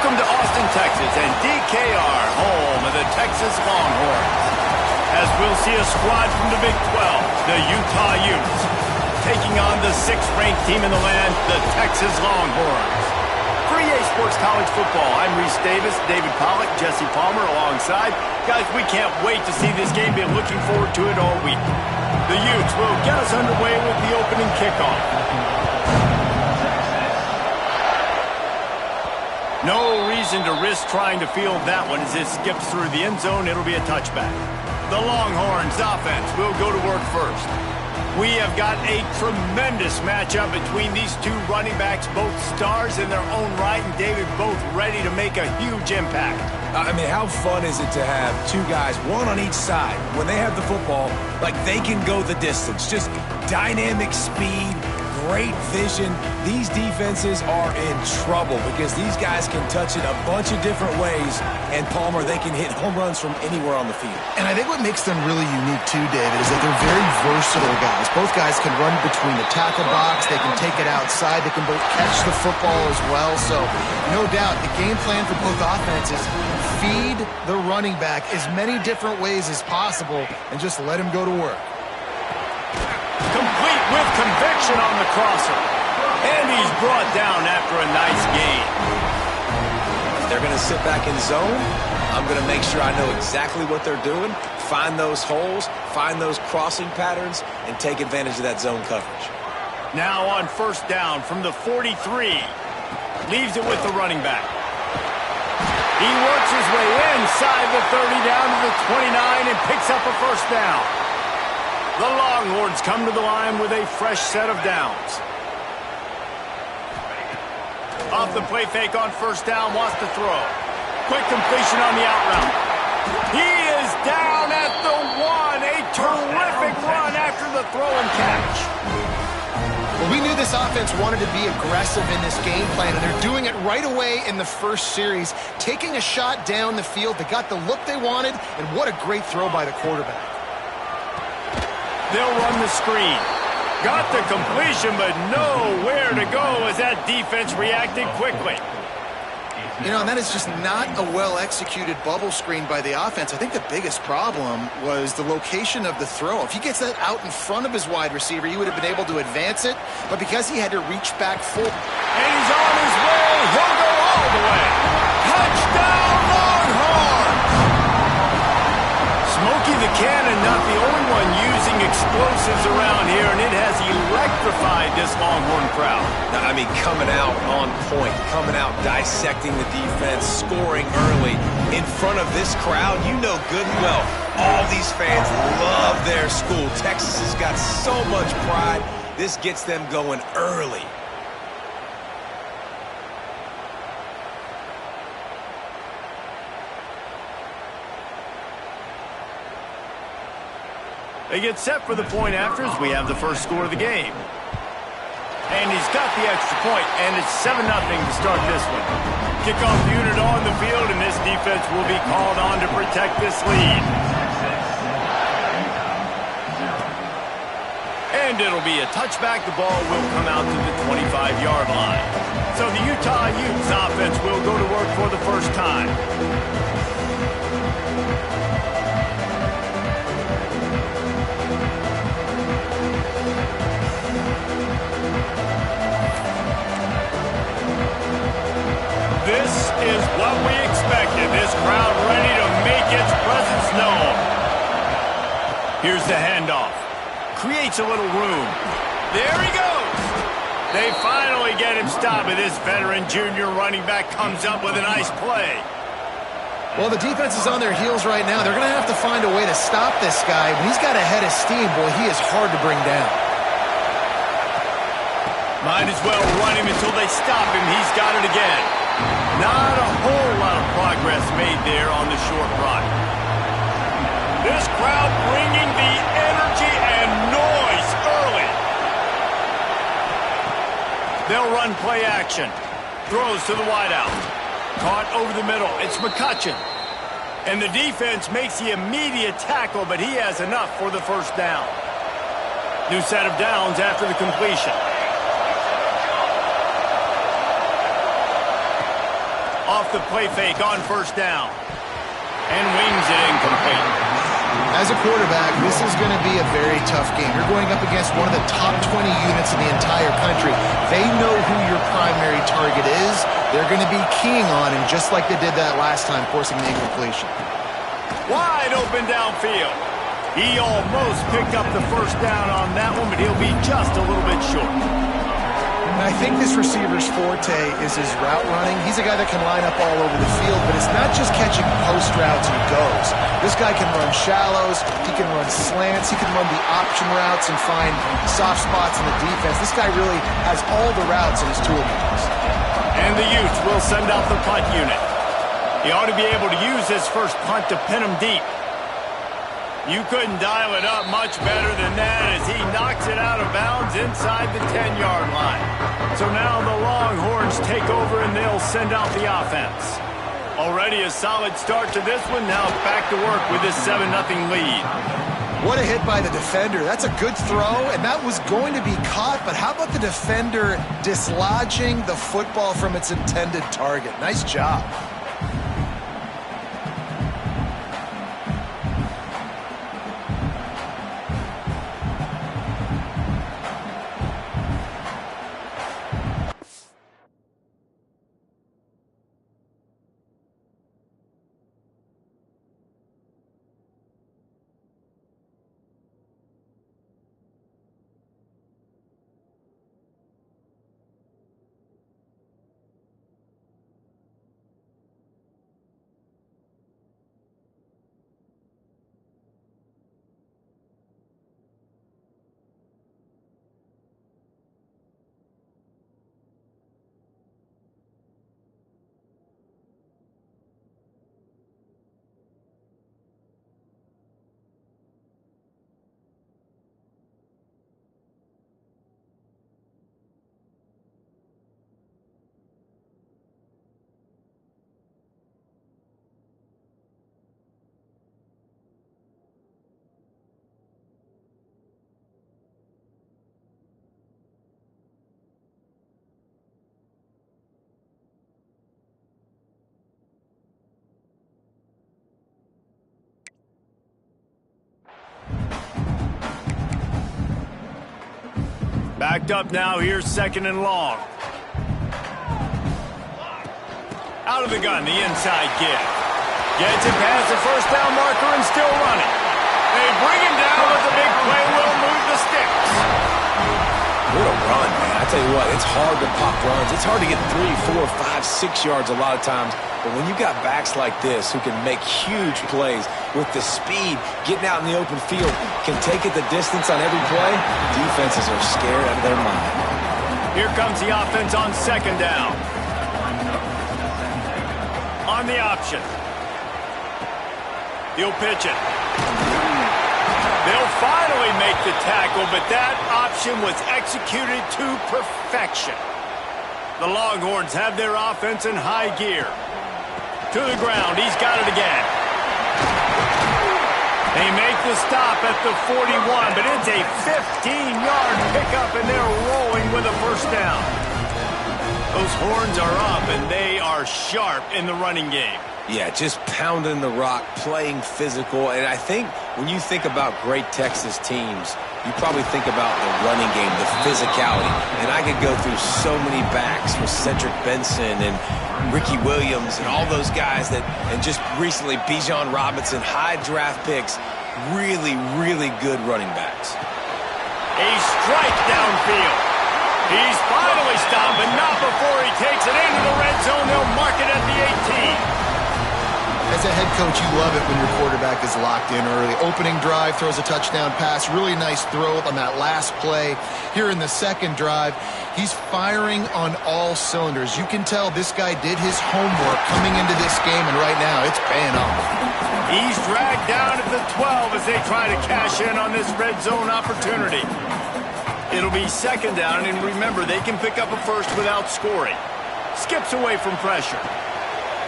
Welcome to Austin, Texas, and DKR, home of the Texas Longhorns. As we'll see a squad from the Big 12, the Utah Utes, taking on the 6th-ranked team in the land, the Texas Longhorns. For EA Sports College Football, I'm Reese Davis, David Pollack, Jesse Palmer alongside. Guys, we can't wait to see this game. Been looking forward to it all week. The Utes will get us underway with the opening kickoff. No reason to risk trying to field that one as it skips through the end zone. It'll be a touchback. The Longhorns offense will go to work first. We have got a tremendous matchup between these two running backs, both stars in their own right, and David, both ready to make a huge impact. I mean, how fun is it to have two guys, one on each side, when they have the football, like they can go the distance. Just dynamic speed, great vision. These defenses are in trouble because these guys can touch it a bunch of different ways, and Palmer, they can hit home runs from anywhere on the field. And I think what makes them really unique too, David, is that they're very versatile guys. Both guys can run between the tackle box, they can take it outside, they can both catch the football as well. So no doubt the game plan for both offenses, feed the running back as many different ways as possible and just let him go to work. Complete with conviction on the crosser. And he's brought down after a nice gain. If they're going to sit back in zone, I'm going to make sure I know exactly what they're doing, find those holes, find those crossing patterns, and take advantage of that zone coverage. Now on first down from the 43. Leaves it with the running back. He works his way inside the 30 down to the 29 and picks up a first down. The Longhorns come to the line with a fresh set of downs. Off the play fake on first down, wants to throw. Quick completion on the out route. He is down at the 1. A terrific run after the throw and catch. Well, we knew this offense wanted to be aggressive in this game plan, and they're doing it right away in the first series. Taking a shot down the field, they got the look they wanted, and what a great throw by the quarterback. They'll run the screen. Got the completion, but nowhere to go as that defense reacted quickly. You know, and that is just not a well-executed bubble screen by the offense. I think the biggest problem was the location of the throw. If he gets that out in front of his wide receiver, he would have been able to advance it. But because he had to reach back full. And he's on his way. He'll go all the way. Touchdown, Longhorns! Smokey the Cannon, not the only one using explosives around here, and it has electrified this Longhorn crowd. Now, I mean, coming out on point, coming out dissecting the defense, scoring early in front of this crowd. You know good and well, all these fans love their school. Texas has got so much pride. This gets them going early. They get set for the point after as we have the first score of the game. And he's got the extra point, and it's 7-0 to start this one. Kickoff unit on the field, and this defense will be called on to protect this lead. And it'll be a touchback. The ball will come out to the 25-yard line. So the Utah Utes offense will go to work for the first time. This is what we expected. This crowd ready to make its presence known. Here's the handoff. Creates a little room. There he goes. They finally get him stopped, and this veteran junior running back comes up with a nice play. Well, the defense is on their heels right now. They're going to have to find a way to stop this guy. When he's got a head of steam, boy, he is hard to bring down. Might as well run him until they stop him. He's got it again. Not a whole lot of progress made there on the short run. This crowd bringing the energy and noise early. They'll run play action. Throws to the wideout. Caught over the middle. It's McCutcheon. And the defense makes the immediate tackle, but he has enough for the first down. New set of downs after the completion. Off the play fake on first down. And wings it incomplete. As a quarterback, this is going to be a very tough game. You're going up against one of the top 20 units in the entire country. They know who your primary target is. They're going to be keying on him just like they did that last time, forcing the incompletion. Wide open downfield. He almost picked up the first down on that one, but he'll be just a little bit short. I think this receiver's forte is his route running. He's a guy that can line up all over the field, but it's not just catching post routes and goes. This guy can run shallows, he can run slants, he can run the option routes and find soft spots in the defense. This guy really has all the routes in his toolbox. And the Utes will send out the punt unit. He ought to be able to use his first punt to pin him deep. You couldn't dial it up much better than that as he knocks it out of bounds inside the 10-yard line. So now the Longhorns take over and they'll send out the offense. Already a solid start to this one. Now back to work with this 7-0 lead. What a hit by the defender. That's a good throw, and that was going to be caught, but how about the defender dislodging the football from its intended target? Nice job. Backed up now, here's 2nd and long. Out of the gun, the inside give. Gets it past the first down marker and still running. They bring him down with the big play, will move the sticks. What a run, man. I tell you what, it's hard to pop runs. It's hard to get 3, 4, 5, 6 yards a lot of times. But when you got backs like this who can make huge plays with the speed, getting out in the open field, can take it the distance on every play, defenses are scared out of their mind. Here comes the offense on 2nd down. On the option. He'll pitch it. They'll finally make the tackle, but that option was executed to perfection. The Longhorns have their offense in high gear. To the ground, he's got it again. They make the stop at the 41, but it's a 15-yard pickup, and they're rolling with a first down. Those horns are up, and they are sharp in the running game. Yeah, just pounding the rock, playing physical. And I think when you think about great Texas teams, you probably think about the running game, the physicality. And I could go through so many backs with Cedric Benson and Ricky Williams and all those guys that, and just recently Bijan Robinson, high draft picks, really, really good running backs. A strike downfield. He's finally stopped, but not before he takes it into the red zone. They'll mark it at the 18. As a head coach, you love it when your quarterback is locked in early. Opening drive, throws a touchdown pass. Really nice throw on that last play. Here in the second drive, he's firing on all cylinders. You can tell this guy did his homework coming into this game, and right now it's paying off. He's dragged down at the 12 as they try to cash in on this red zone opportunity. It'll be 2nd down, and remember, they can pick up a first without scoring. Skips away from pressure.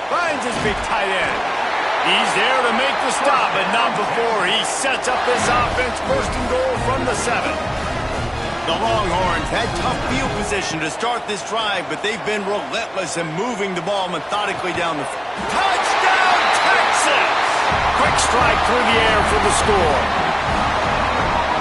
Finds his big tight end. He's there to make the stop, but not before he sets up this offense. 1st and goal from the 7. The Longhorns had tough field position to start this drive, but they've been relentless in moving the ball methodically down the field. Touchdown, Texas! Quick strike through the air for the score.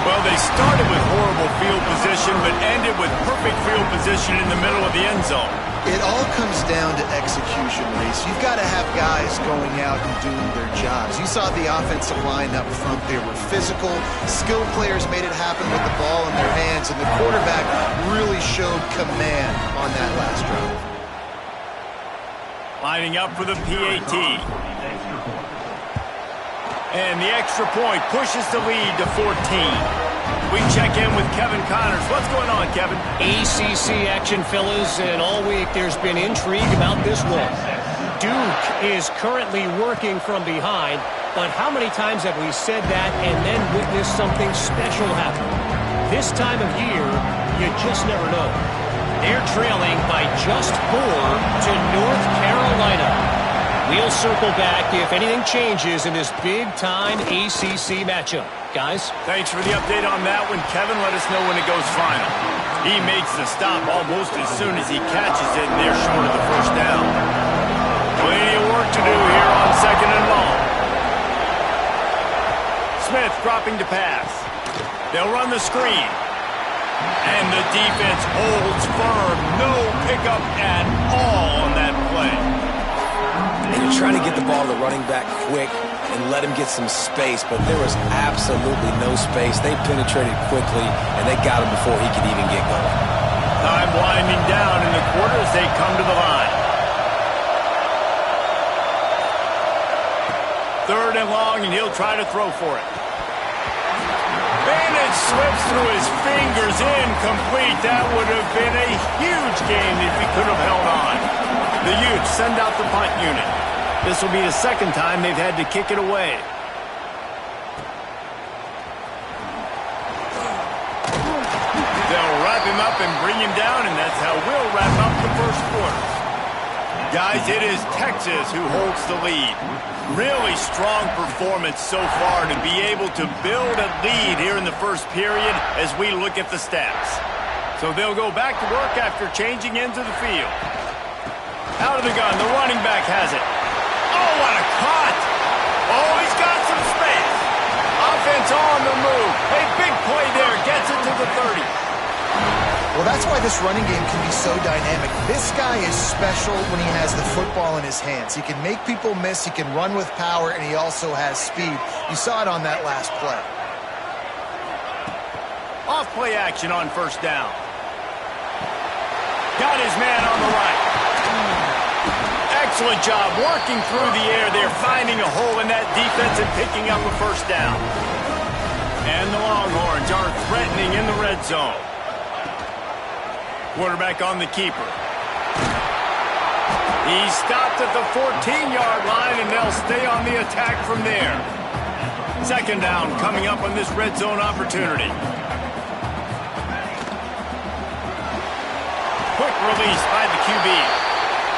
Well, they started with horrible field position, but ended with perfect field position in the middle of the end zone. It all comes down to execution, Reese. You've got to have guys going out and doing their jobs. You saw the offensive line up front. They were physical. Skilled players made it happen with the ball in their hands, and the quarterback really showed command on that last drive. Lining up for the PAT. And the extra point pushes the lead to 14. We check in with Kevin Connors. What's going on, Kevin? ACC action, fellas, and all week there's been intrigue about this one. Duke is currently working from behind, but how many times have we said that and then witnessed something special happen? This time of year, you just never know. They're trailing by just 4 to North Carolina. We'll circle back if anything changes in this big-time ACC matchup. Guys? Thanks for the update on that one, Kevin. Let us know when it goes final. He makes the stop almost as soon as he catches it, and they're short of the first down. Plenty of work to do here on 2nd and long. Smith dropping to pass. They'll run the screen. And the defense holds firm. No pickup at all on that play. And you're trying to get the ball to the running back quick and let him get some space, but there was absolutely no space. They penetrated quickly, and they got him before he could even get going. Time winding down in the quarter as they come to the line. 3rd and long, and he'll try to throw for it. And it slips through his fingers, incomplete. That would have been a huge game if he could have held on. The Utes send out the punt unit. This will be the 2nd time they've had to kick it away. They'll wrap him up and bring him down, and that's how we'll wrap up the first quarter. Guys, it is Texas who holds the lead. Really strong performance so far to be able to build a lead here in the first period as we look at the stats. So they'll go back to work after changing into the field. Out of the gun, the running back has it. Oh, what a cut! Oh, he's got some space. Offense on the move. A big play there. Gets it to the 30. Well, that's why this running game can be so dynamic. This guy is special when he has the football in his hands. He can make people miss, he can run with power, and he also has speed. You saw it on that last play. Off play action on 1st down. Got his man on the right. Excellent job working through the air there, finding a hole in that defense and picking up a 1st down. And the Longhorns are threatening in the red zone. Quarterback on the keeper. He stopped at the 14-yard line, and they'll stay on the attack from there. 2nd down coming up on this red zone opportunity. Quick release by the QB.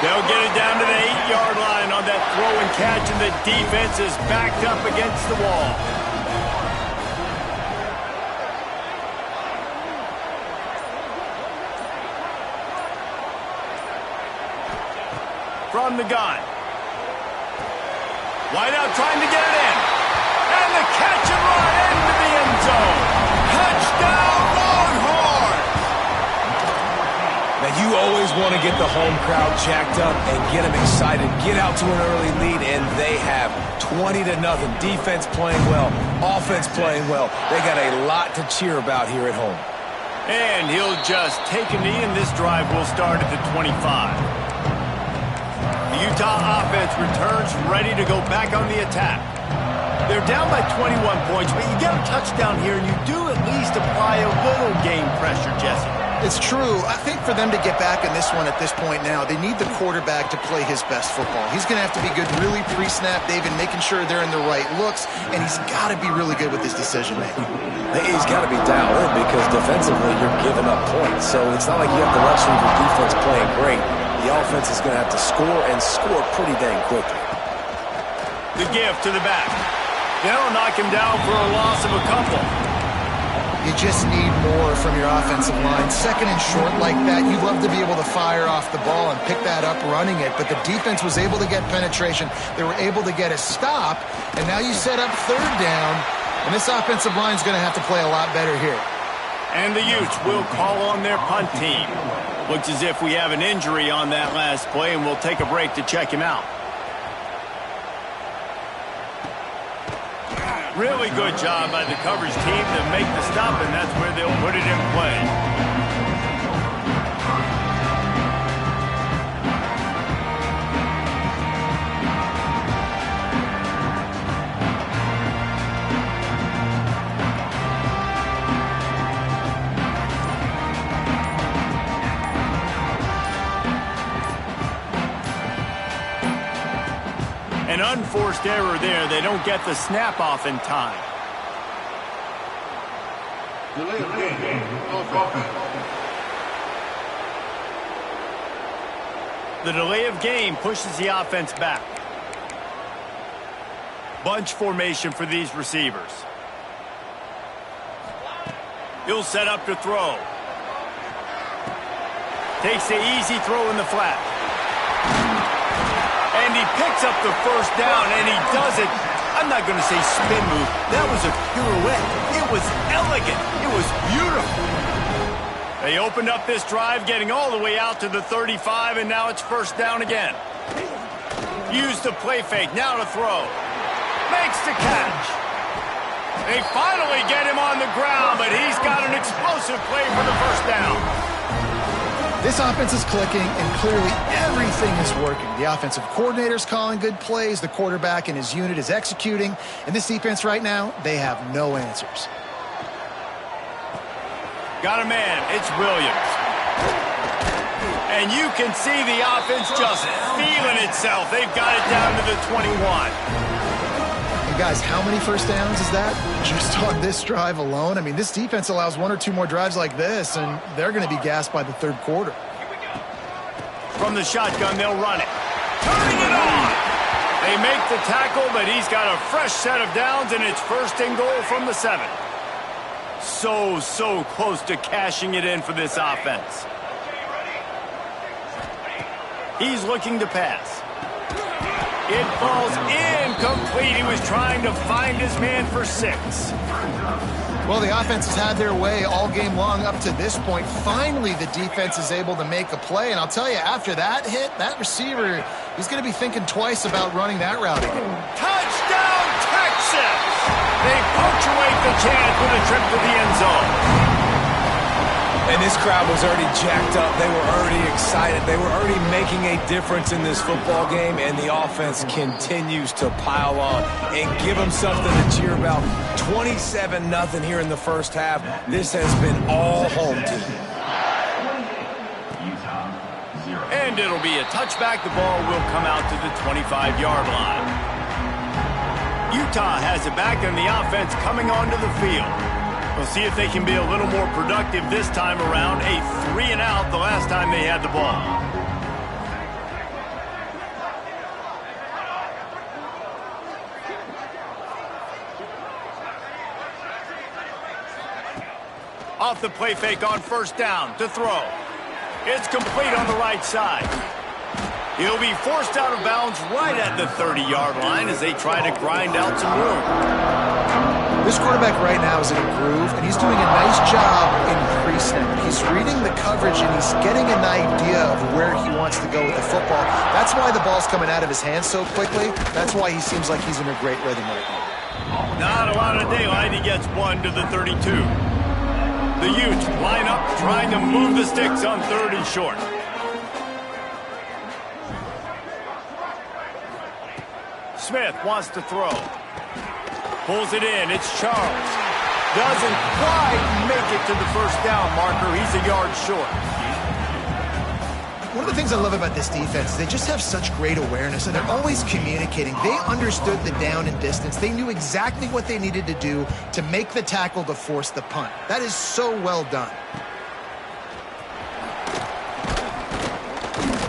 They'll get it down to the 8-yard line on that throw and catch, and the defense is backed up against the wall. From the gun. Wideout trying to get it in. And the catch and run into the end zone. Touchdown, Longhorns! Now, you always want to get the home crowd jacked up and get them excited. Get out to an early lead, and they have 20-0. Defense playing well. Offense playing well. They got a lot to cheer about here at home. And he'll just take a knee, and this drive will start at the 25. The Utah offense returns ready to go back on the attack. They're down by 21 points, but you get a touchdown here, and you do at least apply a little game pressure, Jesse. It's true. I think for them to get back in this one at this point now, they need the quarterback to play his best football. He's going to have to be good really pre-snap, David, making sure they're in the right looks, and he's got to be really good with his decision-making. He's got to be dialed in because defensively you're giving up points. So it's not like you have the luxury of your defense playing great. The offense is going to have to score and score pretty dang quickly. The give to the back. They'll knock him down for a loss of a couple. You just need more from your offensive line. Second and short like that, you'd love to be able to fire off the ball and pick that up running it, but the defense was able to get penetration. They were able to get a stop, and now you set up third down, and this offensive line is going to have to play a lot better here. And the Utes will call on their punt team. Looks as if we have an injury on that last play, and we'll take a break to check him out. Really good job by the coverage team to make the stop, and that's where they'll put it in play. An unforced error there. They don't get the snap off in time. The delay of game pushes the offense back. Bunch formation for these receivers. He'll set up to throw. Takes the easy throw in the flat. And he picks up the first down, and he does it. I'm not going to say spin move. That was a pirouette. It was elegant. It was beautiful. They opened up this drive, getting all the way out to the 35, and now it's first down again. Use the play fake, now to throw. Makes the catch. They finally get him on the ground, but he's got an explosive play for the first down. This offense is clicking, and clearly everything is working. The offensive coordinator's calling good plays. The quarterback and his unit is executing. And this defense right now, they have no answers. Got a man. It's Williams. And you can see the offense just feeling itself. They've got it down to the 21. And guys, how many first downs is that just on this drive alone? I mean, this defense allows one or two more drives like this, and they're going to be gassed by the third quarter. From the shotgun, they'll run it. Turning it on! They make the tackle, but he's got a fresh set of downs, and it's first and goal from the 7. So close to cashing it in for this offense. He's looking to pass. It falls incomplete. He was trying to find his man for 6. Well, the offense has had their way all game long up to this point. Finally, the defense is able to make a play. And I'll tell you, after that hit, that receiver, he's going to be thinking twice about running that route again. Touchdown, Texas! They punctuate the chance with a trip to the end zone. And this crowd was already jacked up. They were already excited. They were already making a difference in this football game, and the offense continues to pile on and give them something to cheer about. 27-0 here in the first half. This has been all home team. And it'll be a touchback. The ball will come out to the 25-yard line. Utah has it back, and the offense coming onto the field. We'll see if they can be a little more productive this time around. A 3-and-out the last time they had the ball. Off the play fake on first down to throw. It's complete on the right side. He'll be forced out of bounds right at the 30-yard line as they try to grind out some room. This quarterback right now is in a groove, and he's doing a nice job in pre-snap. He's reading the coverage, and he's getting an idea of where he wants to go with the football. That's why the ball's coming out of his hands so quickly. That's why he seems like he's in a great rhythm right now. Not a lot of daylight. He gets 1 to the 32. The Utes line up, trying to move the sticks on 3rd and short. Smith wants to throw. Pulls it in. It's Charles. Doesn't quite make it to the first down marker. He's a yard short. One of the things I love about this defense is they just have such great awareness, and they're always communicating. They understood the down and distance. They knew exactly what they needed to do to make the tackle to force the punt. That is so well done.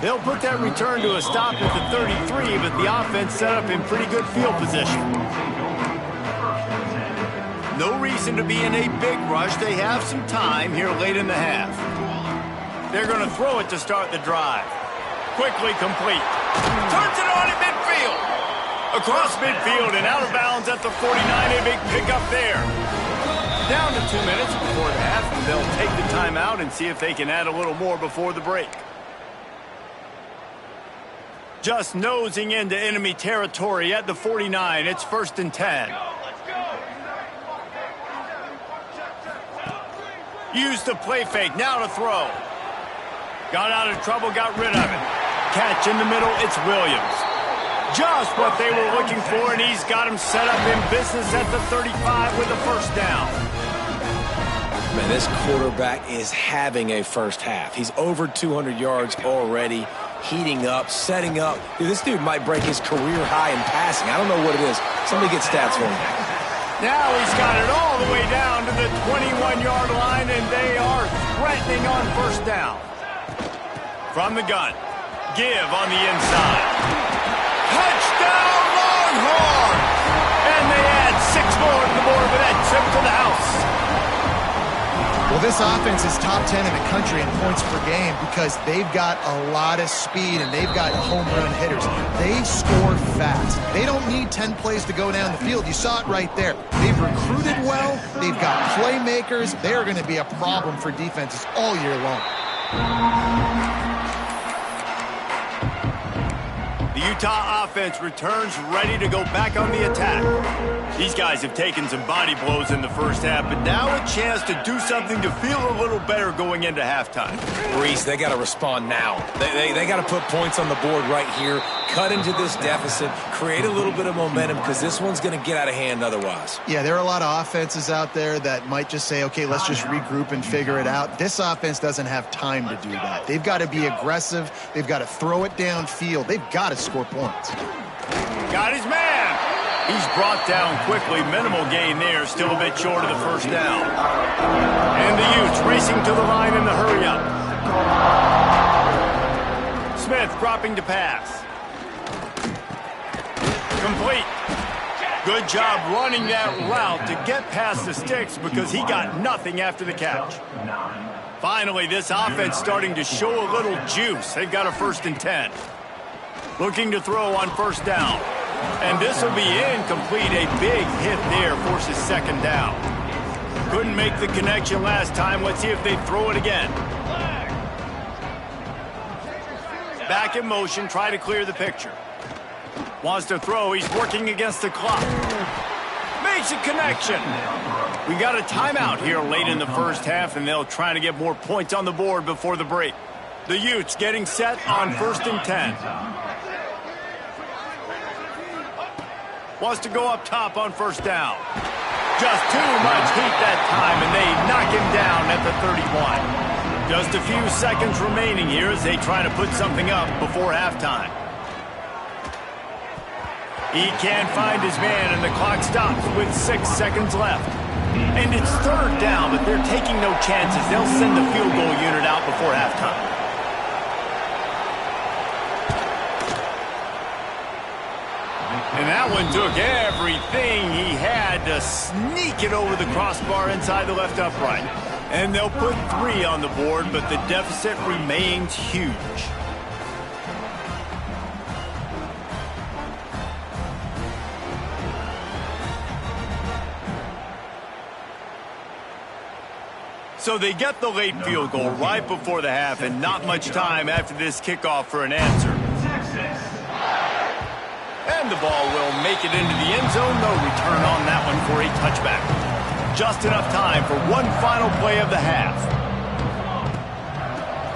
They'll put that return to a stop at the 33, but the offense set up in pretty good field position. No reason to be in a big rush. They have some time here late in the half. They're going to throw it to start the drive. Quickly complete. Turns it on at midfield. Across midfield and out of bounds at the 49. A big pickup there. Down to 2 minutes before the half, and they'll take the timeout and see if they can add a little more before the break. Just nosing into enemy territory at the 49. It's 1st and 10. Use the play fake. Now to throw. Got out of trouble, got rid of it. Catch in the middle, it's Williams. Just what they were looking for, and he's got him set up in business at the 35 with a first down. Man, this quarterback is having a first half. He's over 200 yards already, heating up, setting up. Dude, this dude might break his career high in passing. I don't know what it is. Somebody get stats for me. Now he's got it all the way down to the 21-yard line, and they are threatening on first down. From the gun, give on the inside. Touchdown, Longhorns! And they add 6 more to the board with that trip to the house. Well, this offense is top 10 in the country in points per game because they've got a lot of speed and they've got home run hitters. They score fast. They don't need 10 plays to go down the field. You saw it right there. They've recruited well. They've got playmakers. They're going to be a problem for defenses all year long. The Utah offense returns ready to go back on the attack. These guys have taken some body blows in the first half, but now a chance to do something to feel a little better going into halftime. Reese, they got to respond now. They got to put points on the board right here, cut into this deficit, create a little bit of momentum because this one's going to get out of hand otherwise. Yeah, there are a lot of offenses out there that might just say, okay, let's just regroup and figure it out. This offense doesn't have time to do that. They've got to be aggressive. They've got to throw it downfield. They've got to score points. Got his man. He's brought down quickly. Minimal gain there. Still a bit short of the first down. And the Utes racing to the line in the hurry up. Smith dropping to pass. Complete. Good job running that route to get past the sticks because he got nothing after the catch. Finally, this offense starting to show a little juice. They've got a 1st and 10. Looking to throw on first down. And this will be incomplete. A big hit there forces 2nd down. Couldn't make the connection last time. Let's see if they throw it again. Back in motion, try to clear the picture. Wants to throw, he's working against the clock. Makes a connection. We got a timeout here late in the first half, and they'll try to get more points on the board before the break. The Utes getting set on 1st and 10. Wants to go up top on first down. Just too much heat that time, and they knock him down at the 31. Just a few seconds remaining here as they try to put something up before halftime. He can't find his man, and the clock stops with 6 seconds left. And it's 3rd down, but they're taking no chances. They'll send the field goal unit out before halftime. And that one took everything he had to sneak it over the crossbar inside the left upright. And they'll put 3 on the board, but the deficit remains huge. So they get the late field goal right before the half, and not much time after this kickoff for an answer. And the ball will make it into the end zone. No return on that one for a touchback. Just enough time for one final play of the half.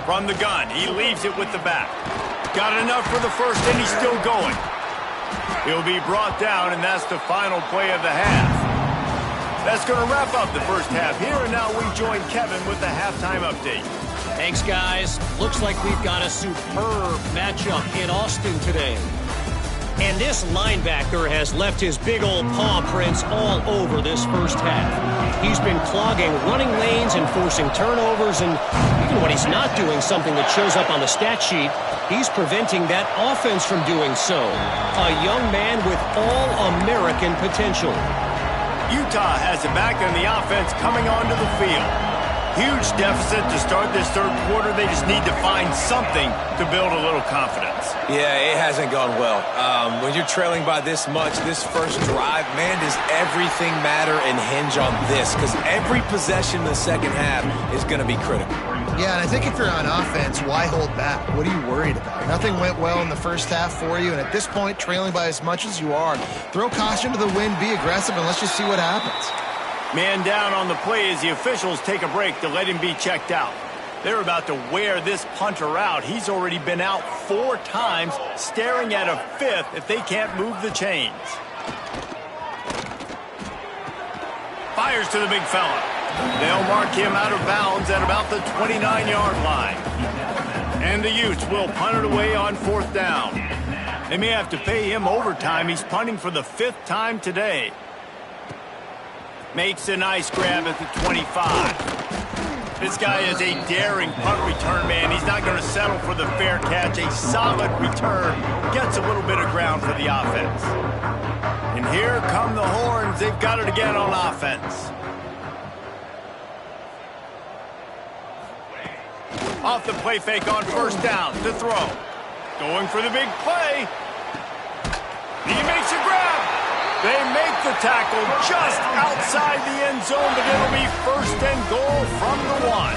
From the gun, he leaves it with the back. Got enough for the first, and he's still going. He'll be brought down, and that's the final play of the half. That's going to wrap up the first half here, and now we join Kevin with the halftime update. Thanks, guys. Looks like we've got a superb matchup in Austin today. And this linebacker has left his big old paw prints all over this first half. He's been clogging running lanes and forcing turnovers, and even when he's not doing something that shows up on the stat sheet, he's preventing that offense from doing so. A young man with all-American potential. Utah has it back and the offense coming onto the field. Huge deficit to start this third quarter. They just need to find something to build a little confidence. Yeah, it hasn't gone well. When you're trailing by this much, this first drive, man, does everything matter and hinge on this? Because every possession in the second half is going to be critical. Yeah, and I think if you're on offense, why hold back? What are you worried about? Nothing went well in the first half for you, and at this point, trailing by as much as you are, throw caution to the wind, be aggressive, and let's just see what happens. Man down on the play as the officials take a break to let him be checked out. They're about to wear this punter out. He's already been out 4 times, staring at a 5th if they can't move the chains. Fires to the big fella. They'll mark him out of bounds at about the 29-yard line. And the Utes will punt it away on 4th down. They may have to pay him overtime. He's punting for the 5th time today. Makes a nice grab at the 25. This guy is a daring punt return man. He's not going to settle for the fair catch. A solid return gets a little bit of ground for the offense. And here come the horns. They've got it again on offense. Off the play fake on 1st down to throw. Going for the big play. He makes a grab. They make the tackle just outside the end zone, but it'll be 1st and goal from the 1.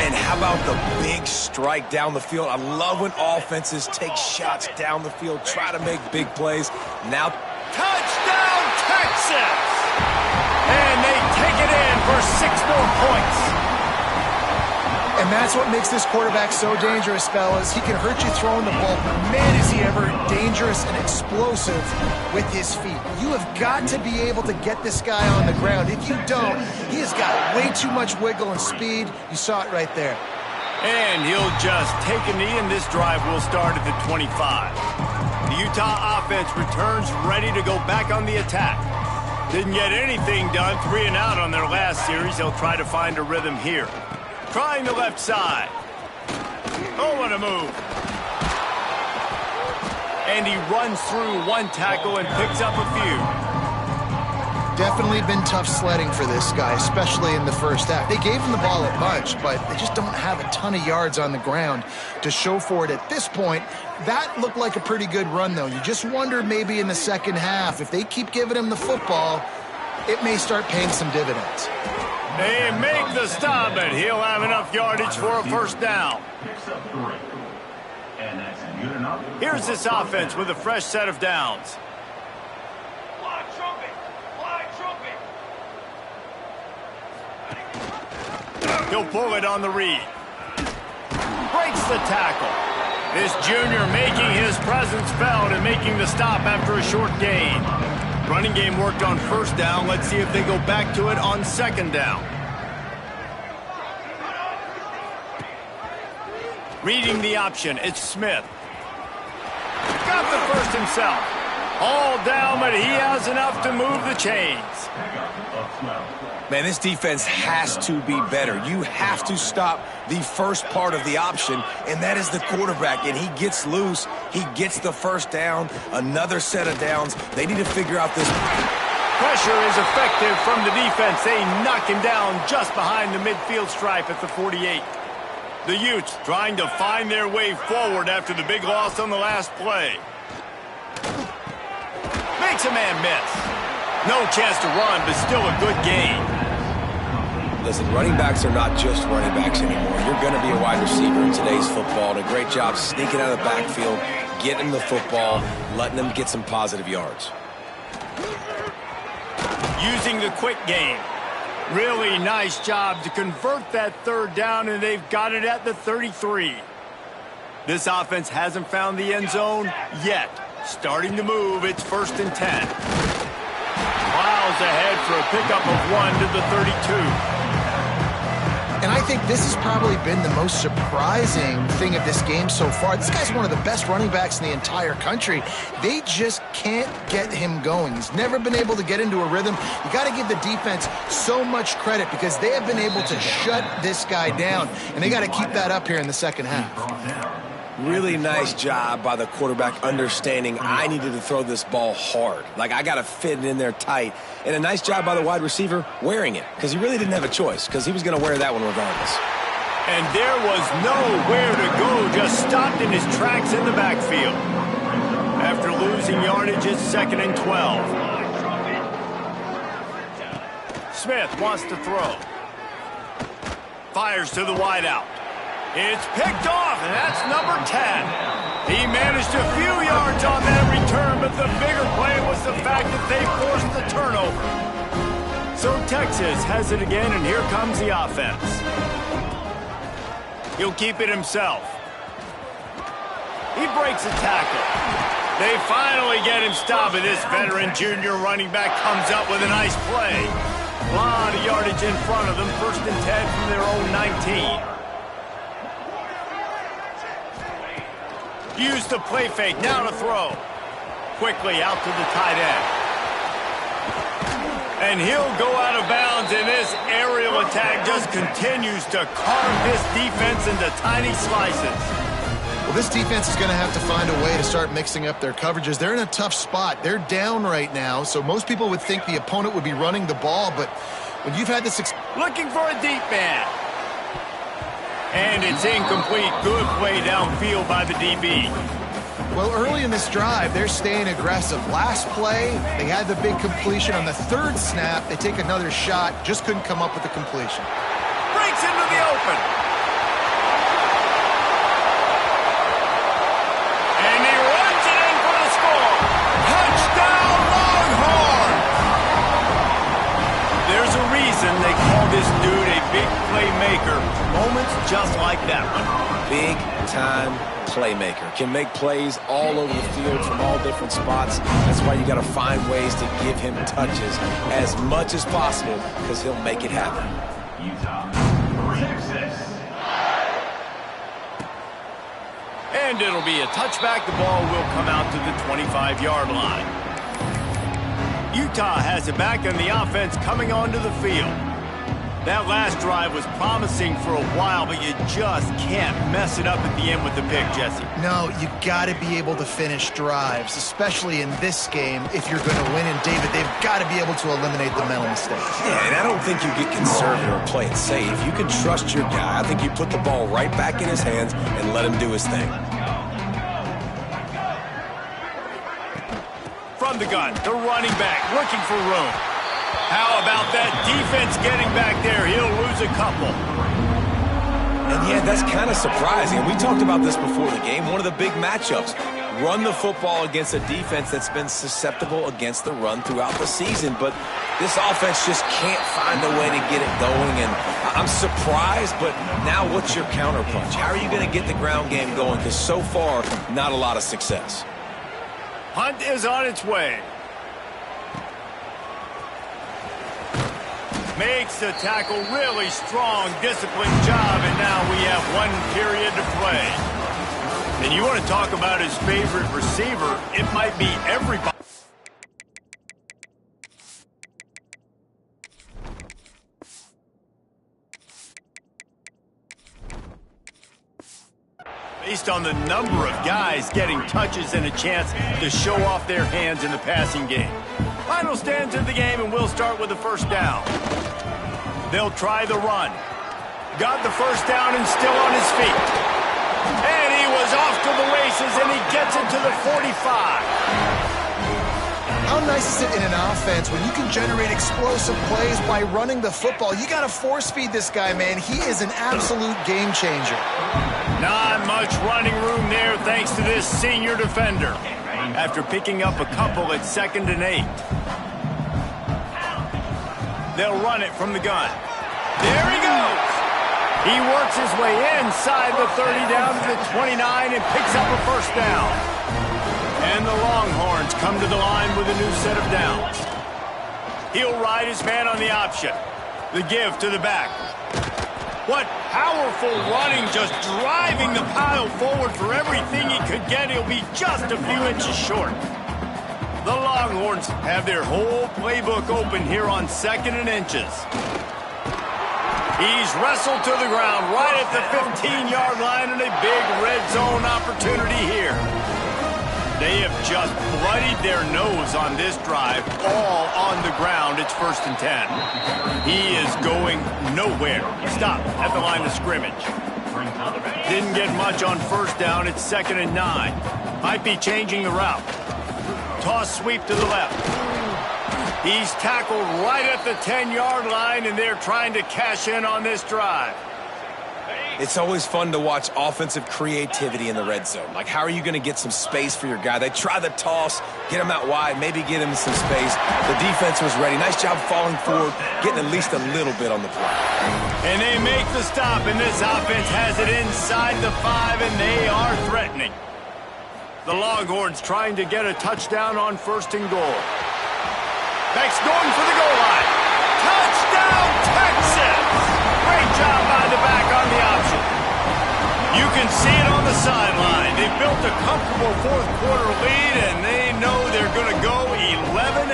And how about the big strike down the field? I love when offenses take shots down the field, try to make big plays. Now, touchdown, Texas! And they take it in for 6 more points. And that's what makes this quarterback so dangerous, fellas. He can hurt you throwing the ball, but man, is he ever dangerous and explosive with his feet. You have got to be able to get this guy on the ground. If you don't, he has got way too much wiggle and speed. You saw it right there. And he'll just take a knee, and this drive will start at the 25. The Utah offense returns ready to go back on the attack. Didn't get anything done, 3 and out on their last series. They'll try to find a rhythm here. Trying the left side. Oh, what a move. And he runs through 1 tackle and picks up a few. Definitely been tough sledding for this guy, especially in the first half. They gave him the ball a bunch, but they just don't have a ton of yards on the ground to show for it at this point. That looked like a pretty good run, though. You just wonder maybe in the second half, if they keep giving him the football, it may start paying some dividends. They make the stop, and he'll have enough yardage for a 1st down. Here's this offense with a fresh set of downs. He'll pull it on the read. Breaks the tackle. This junior making his presence felt and making the stop after a short gain. Running game worked on 1st down. Let's see if they go back to it on 2nd down. Reading the option, it's Smith. Got the 1st himself. All down, but he has enough to move the chains. Man, this defense has to be better. You have to stop the first part of the option, and that is the quarterback. And he gets loose. He gets the 1st down, another set of downs. They need to figure out this. Pressure is effective from the defense. They knock him down just behind the midfield stripe at the 48. The Utes trying to find their way forward after the big loss on the last play. Makes a man miss. No chance to run, but still a good gain. Listen, running backs are not just running backs anymore. You're going to be a wide receiver in today's football. And a great job sneaking out of the backfield, getting the football, letting them get some positive yards. Using the quick game. Really nice job to convert that 3rd down, and they've got it at the 33. This offense hasn't found the end zone yet. Starting to move, it's 1st and 10. Miles ahead for a pickup of 1 to the 32. And I think this has probably been the most surprising thing of this game so far. This guy's one of the best running backs in the entire country. They just can't get him going. He's never been able to get into a rhythm. You got to give the defense so much credit because they have been able to shut this guy down, and they got to keep that up here in the second half. Really nice job by the quarterback understanding I needed to throw this ball hard. Like, I got to fit it in there tight. And a nice job by the wide receiver wearing it, because he really didn't have a choice, because he was going to wear that one regardless. And there was nowhere to go, just stopped in his tracks in the backfield. After losing yardage, it's 2nd and 12. Smith wants to throw. Fires to the wideout. It's picked off, and that's number 10. He managed a few yards on that return, but the bigger play was the fact that they forced the turnover. So Texas has it again, and here comes the offense. He'll keep it himself. He breaks a tackle. They finally get him stopped, and this veteran junior running back comes up with a nice play. A lot of yardage in front of them, 1st and 10 from their own 19. Use the play fake, now to throw. Quickly out to the tight end. And he'll go out of bounds, and this aerial attack just continues to carve this defense into tiny slices. Well, this defense is going to have to find a way to start mixing up their coverages. They're in a tough spot. They're down right now, so most people would think the opponent would be running the ball, but when you've had this... Looking for a deep man. And it's incomplete. Good play downfield by the DB. Well, early in this drive, they're staying aggressive. Last play, they had the big completion. On the 3rd snap, they take another shot. Just couldn't come up with the completion. Breaks into the open. And he runs it in for the score. Touchdown, Longhorn! There's a reason they call this dude a big playmaker. Moments just like that one. Big-time playmaker. Can make plays all over the field from all different spots. That's why you got to find ways to give him touches as much as possible, because he'll make it happen. And it'll be a touchback. The ball will come out to the 25-yard line. Utah has it back, and the offense coming onto the field. That last drive was promising for a while, but you just can't mess it up at the end with the pick, Jesse. No, you got to be able to finish drives, especially in this game. If you're going to win, and David, they've got to be able to eliminate the mental mistakes. Yeah, and I don't think you get conservative or play it safe. You can trust your guy. I think you put the ball right back in his hands and let him do his thing. From the gun, the running back looking for room. How about that defense getting back there? He'll lose a couple. And yeah, that's kind of surprising. We talked about this before the game. One of the big matchups. Run the football against a defense that's been susceptible against the run throughout the season. But this offense just can't find a way to get it going. And I'm surprised, but now what's your counterpunch? How are you going to get the ground game going? Because so far, not a lot of success. Hunt is on its way. Makes the tackle, really strong, disciplined job, and now we have 1 period to play. And you want to talk about his favorite receiver, it might be everybody. Based on the number of guys getting touches and a chance to show off their hands in the passing game. Final stands of the game, and we'll start with the 1st down. They'll try the run. Got the 1st down and still on his feet. And he was off to the races, and he gets it to the 45. How nice is it in an offense when you can generate explosive plays by running the football? You got to force feed this guy, man. He is an absolute game changer. Not much running room there thanks to this senior defender. After picking up a couple at 2nd and 8. They'll run it from the gun. There he goes. He works his way inside the 30 down to the 29 and picks up a 1st down. And the Longhorns come to the line with a new set of downs. He'll ride his man on the option. The give to the back. What powerful running, just driving the pile forward for everything he could get. He'll be just a few inches short. The Longhorns have their whole playbook open here on 2nd and inches. He's wrestled to the ground right at the 15-yard line, and a big red zone opportunity here. They have just bloodied their nose on this drive, all on the ground. It's 1st and 10. He is going nowhere. Stop at the line of scrimmage. Didn't get much on 1st down. It's 2nd and 9. Might be changing the route. Toss sweep to the left. He's tackled right at the 10-yard line, and they're trying to cash in on this drive. It's always fun to watch offensive creativity in the red zone. Like, how are you going to get some space for your guy? They try the toss, get him out wide, maybe get him some space. The defense was ready. Nice job falling forward, getting at least a little bit on the play. And they make the stop, and this offense has it inside the 5, and they are threatening. The Longhorns trying to get a touchdown on 1st and goal. Beck's going for the goal line. Touchdown, Texas! Great job by the back on the option. You can see it on the sideline. They've built a comfortable 4th quarter lead, and they know they're going to go 11-0.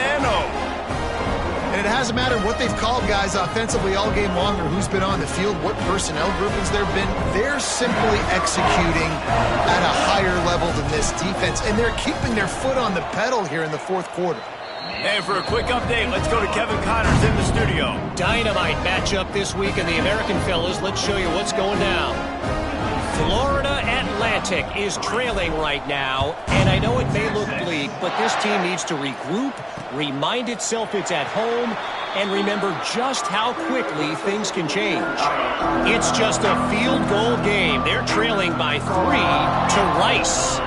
And it hasn't mattered what they've called guys offensively all game long or who's been on the field, what personnel groupings there have been. They're simply executing at a higher level than this defense, and they're keeping their foot on the pedal here in the 4th quarter. And for a quick update, let's go to Kevin Connors in the studio. Dynamite matchup this week in the American fellas. Let's show you what's going down. Florida Atlantic is trailing right now, and I know it may look bleak, but this team needs to regroup, remind itself it's at home, and remember just how quickly things can change. It's just a field goal game. They're trailing by 3 to Rice.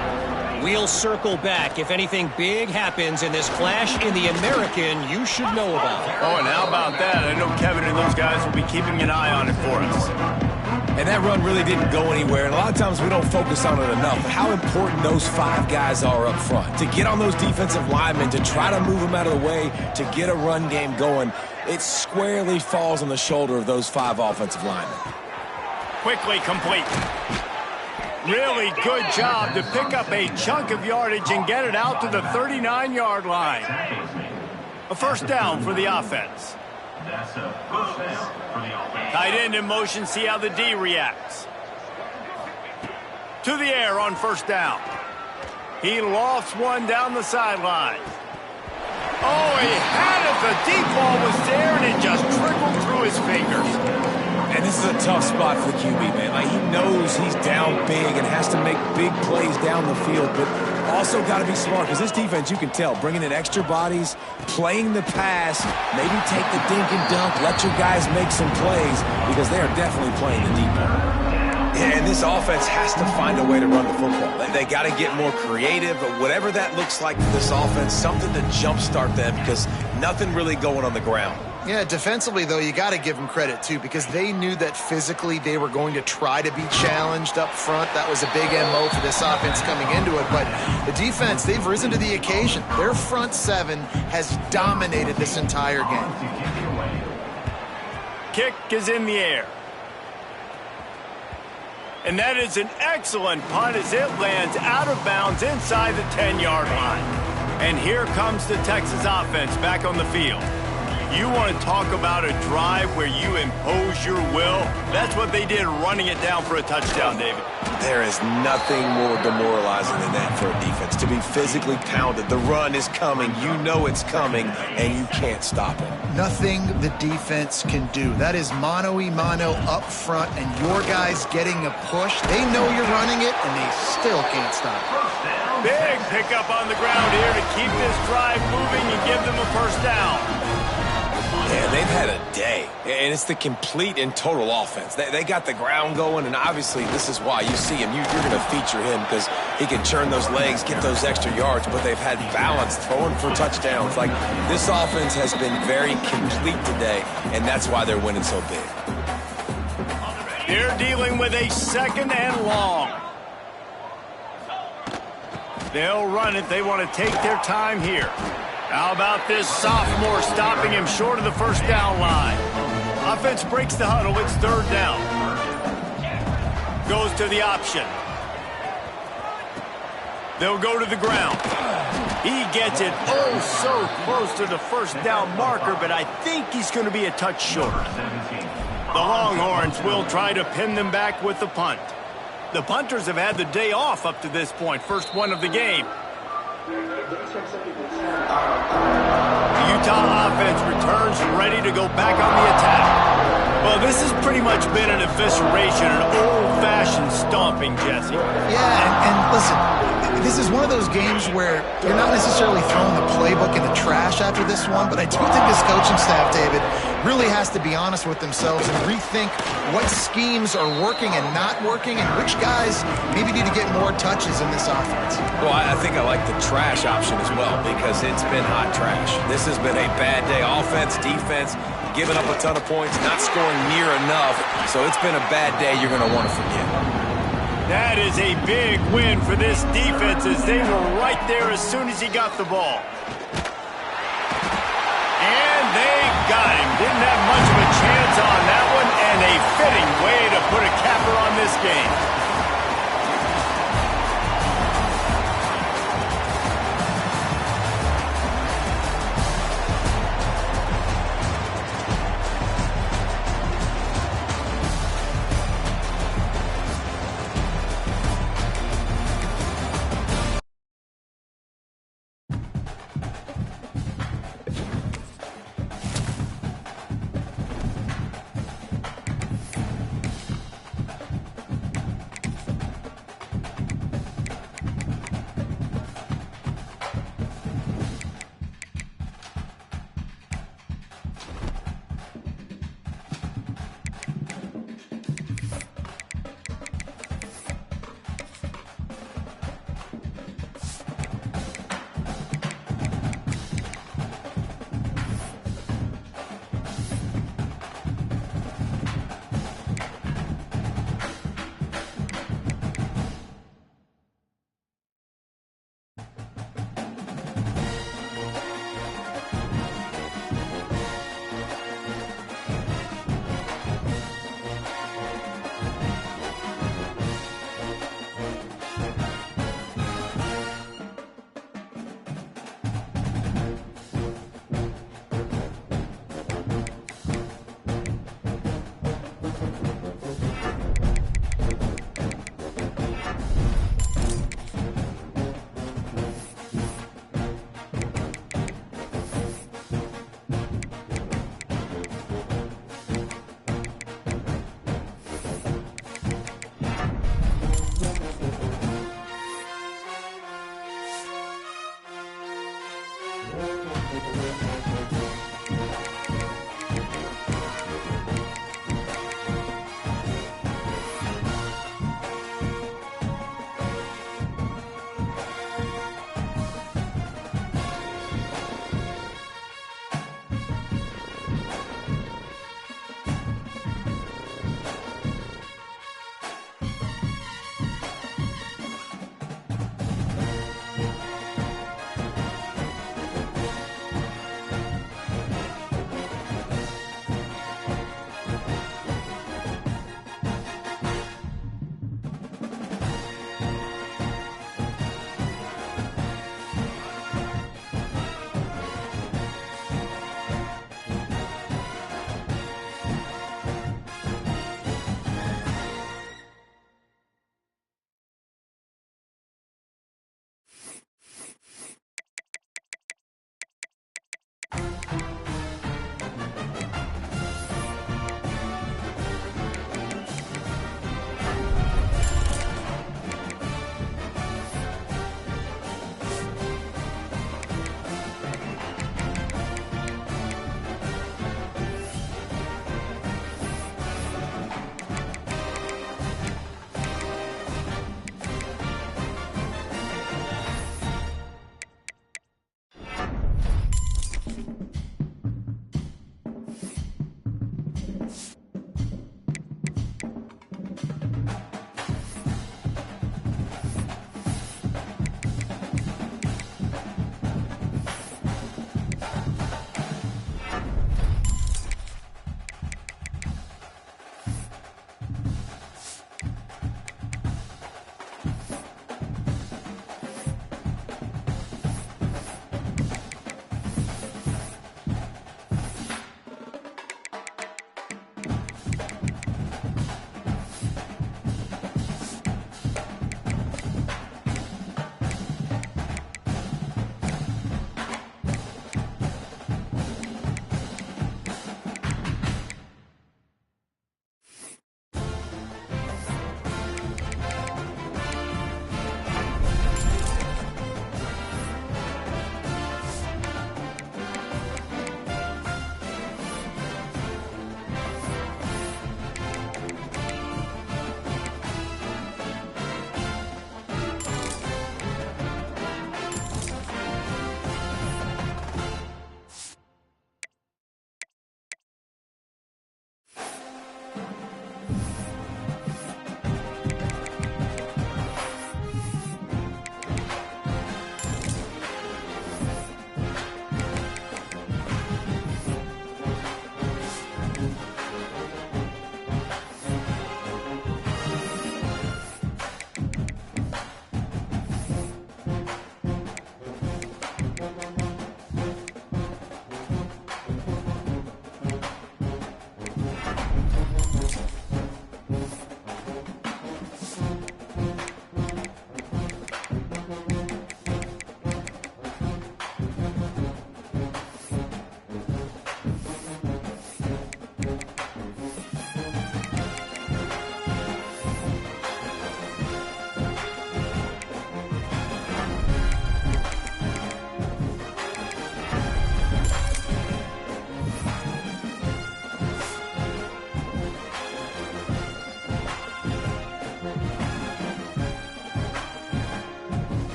We'll circle back if anything big happens in this clash in the American you should know about. Oh, and how about that? I know Kevin and those guys will be keeping an eye on it for us. And that run really didn't go anywhere, and a lot of times we don't focus on it enough, but how important those 5 guys are up front. To get on those defensive linemen, to try to move them out of the way, to get a run game going, it squarely falls on the shoulder of those 5 offensive linemen. Quickly complete. Really good job to pick up a chunk of yardage and get it out to the 39-yard line. A 1st down for the offense. Tight end in motion, see how the D reacts. To the air on 1st down. He lofts one down the sideline. Oh, he had it. The deep ball was there, and it just trickled through his fingers. And this is a tough spot for the QB, man. Like, he knows he's down big and has to make big plays down the field, but also got to be smart because this defense, you can tell, bringing in extra bodies, playing the pass, maybe take the dink and dunk, let your guys make some plays because they are definitely playing the deep ball. Yeah, and this offense has to find a way to run the football. They got to get more creative, but whatever that looks like for this offense, something to jumpstart them because nothing really going on the ground. Yeah, defensively, though, you got to give them credit, too, because they knew that physically they were going to try to be challenged up front. That was a big MO for this offense coming into it. But the defense, they've risen to the occasion. Their front 7 has dominated this entire game. Kick is in the air. And that is an excellent punt as it lands out of bounds inside the 10-yard line. And here comes the Texas offense back on the field. You want to talk about a drive where you impose your will? That's what they did, running it down for a touchdown, David. There is nothing more demoralizing than that for a defense, to be physically pounded. The run is coming. You know it's coming, and you can't stop it. Nothing the defense can do. That is mano-a-mano up front, and your guys getting a push. They know you're running it, and they still can't stop it. Big pickup on the ground here to keep this drive moving and give them a 1st down. Yeah, they've had a day, and it's the complete and total offense. They got the ground going, and obviously this is why you see him. You're going to feature him because he can churn those legs, get those extra yards, but they've had balance, throwing for touchdowns. Like, this offense has been very complete today, and that's why they're winning so big. They're dealing with a 2nd and long. They'll run it. They want to take their time here. How about this sophomore stopping him short of the 1st down line? Offense breaks the huddle. It's 3rd down. Goes to the option. They'll go to the ground. He gets it so close to the 1st down marker, but I think he's going to be a touch short. The Longhorns will try to pin them back with the punt. The punters have had the day off up to this point, first one of the game. The Utah offense returns ready to go back on the attack. Well, this has pretty much been an evisceration, an old-fashioned stomping, Jesse. Yeah, and listen, this is one of those games where you're not necessarily throwing the playbook in the trash after this one, but I do think this coaching staff, David, really has to be honest with themselves and rethink what schemes are working and not working and which guys maybe need to get more touches in this offense. Well, I think I like the trash option as well because it's been hot trash. This has been a bad day. Offense, defense, giving up a ton of points, not scoring near enough. So it's been a bad day you're going to want to forget. That is a big win for this defense as they were right there as soon as he got the ball. And they got him. Didn't have much of a chance on that one, and a fitting way to put a capper on this game.